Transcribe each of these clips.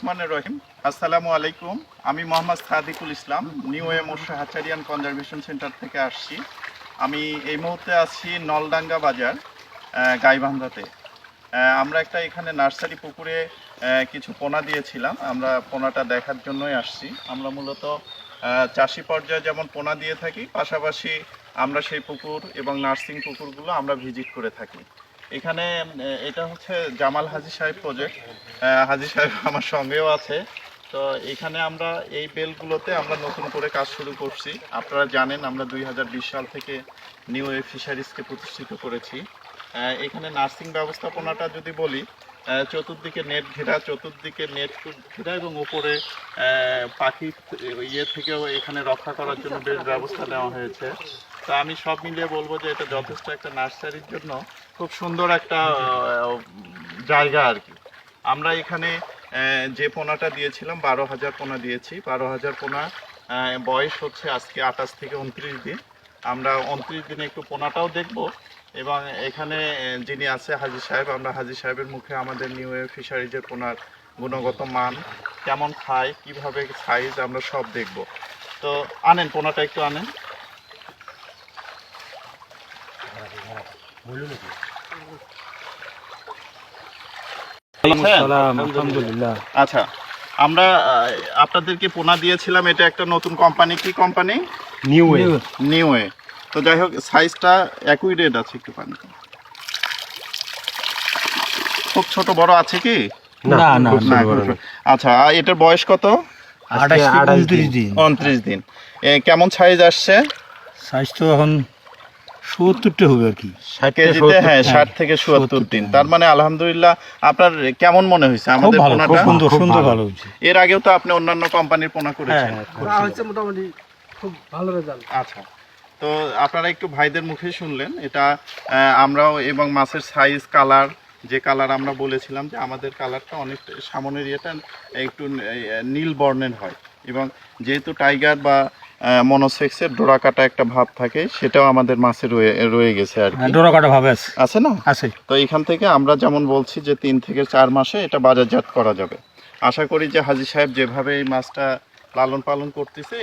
রহিম আসসালামু আলাইকুম। আমি মোহাম্মদ সাদিকুল ইসলাম, নিউ ওয়ে মৎস্য হ্যাচারি অ্যান্ড কনজারভেশন সেন্টার থেকে আসছি। আমি এই মুহূর্তে আছি নলডাঙ্গা বাজার, গাইবান্ধাতে। আমরা একটা এখানে নার্সারি পুকুরে কিছু পোনা দিয়েছিলাম। আমরা পোনাটা দেখার জন্যই আসছি। আমরা মূলত চাষি পর্যায়ে যেমন পোনা দিয়ে থাকি, পাশাপাশি আমরা সেই পুকুর এবং নার্সিং পুকুরগুলো আমরা ভিজিট করে থাকি। এখানে এটা হচ্ছে জামাল হাজী সাহেব প্রজেক্ট। হাজী সাহেব আমার সঙ্গেও আছে। তো এখানে আমরা এই বেলগুলোতে আমরা নতুন করে কাজ শুরু করছি। আপনারা জানেন আমরা 2020 সাল থেকে নিউ ওয়ে ফিশারিজকে প্রতিষ্ঠিত করেছি। এখানে নার্সিং ব্যবস্থাপনাটা যদি বলি, চতুর্দিকে নেট ঘেরা, চতুর্দিকে নেট ঘেরা এবং উপরে পাখি ইয়ে থেকেও এখানে রক্ষা করার জন্য বেশ ব্যবস্থা নেওয়া হয়েছে। তো আমি সব মিলিয়ে বলবো যে এটা যথেষ্ট একটা নার্সারির জন্য খুব সুন্দর একটা জায়গা আর কি। আমরা এখানে যে পোনাটা দিয়েছিলাম 12,000 পোনা দিয়েছি। 12,000 পোনা বয়স হচ্ছে আজকে 28 থেকে 29 দিন। আমরা 29 দিনে একটু পোনাটাও দেখব এবং এখানে যিনি আছে হাজী সাহেব, আমরা হাজী সাহেবের মুখে আমাদের নিউ ওয়ে ফিশারিজের পোনার গুণগত মান কেমন খায়, কিভাবে সাইজ, আমরা সব দেখব। তো আনেন পোনাটা একটু আনেন। আচ্ছা, আমরা আপনাদেরকে পোনা দিয়েছিলাম, এটা একটা নতুন কোম্পানি। কি company? New way. New way. তো যাই হোক, সাইজটা একই রেট আছে, একটু পানি খুব ছোট বড় আছে কি? না না না। আচ্ছা, এটার বয়স কত? 29 দিন। কেমন সাইজ আসছে? সাইজ তো এখন ৭০টা হবে আর কি, কেজিতে। হ্যাঁ, 60 থেকে 70 দিন। তার মানে আলহামদুলিল্লাহ। আপনার কেমন মনে হয়েছে আমাদের পোনাটা? সুন্দর, ভালো হয়েছে। এর আগেও তো আপনি অন্যান্য কোম্পানির পোনা করেছেন। মোটামুটি খুব ভালো রেজাল্ট। আচ্ছা, তো আপনারা একটু ভাইদের মুখে শুনলেন। এটা আমরাও এবং মাছের সাইজ, কালার, যে কালার আমরা বলেছিলাম যে আমাদের কালারটা অনেক সামনের ইয়েটা একটু নীল বর্ণের হয়, এবং যেহেতু টাইগার বা মনোসেক্সের ডোরা কাটা একটা ভাব থাকে, সেটাও আমাদের মাছে রয়ে গেছে আর কি। ডোরা কাটা ভাবে আছে না? আছে। তো এখান থেকে আমরা যেমন বলছি যে 3 থেকে 4 মাসে এটা বাজারজাত করা যাবে। আশা করি যে হাজী সাহেব যেভাবে এই মাছটা লালন পালন করতেছে,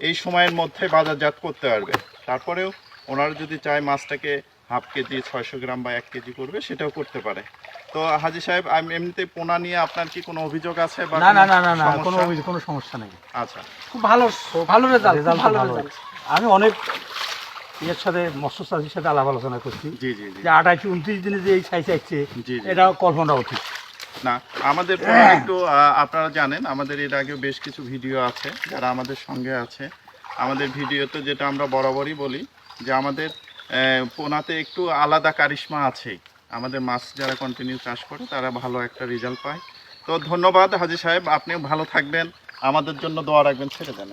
এই সময়ের মধ্যে বাজারজাত করতে পারবে। তারপরেও ওনারা যদি চায় মাছটাকে হাফ কেজি, 600 গ্রাম বা 1 কেজি করবে, সেটাও করতে পারে। তো হাজী সাহেব, এমনিতে পোনা নিয়ে আপনার কি কোনো অভিযোগ আছে? না না না না, কোনো অভিযোগ, কোনো সমস্যা নেই। আচ্ছা, খুব ভালো ভালো রেজাল্ট, ভালো রেজাল্ট। আমি অনেক এর সাথে মৎস্য চাষির সাথে আলাপ আলোচনা করছি। জি জি জি। যে 28-29 দিনে যে এই সাইজ আসছে, জি। এটা কল্পনা উচিত না। আমাদের পোনা একটু আপনারা জানেন, আমাদের এর আগেও বেশ কিছু ভিডিও আছে, যারা আমাদের সঙ্গে আছে। আমাদের ভিডিওতে যেটা আমরা বরাবরই বলি যে আমাদের পোনাতে একটু আলাদা কারিশমা আছেই। আমাদের মাছ যারা কন্টিনিউ চাষ করে তারা ভালো একটা রেজাল্ট পায়। তো ধন্যবাদ হাজী সাহেব, আপনিও ভালো থাকবেন, আমাদের জন্য দোয়া রাখবেন। ছেড়ে দেন।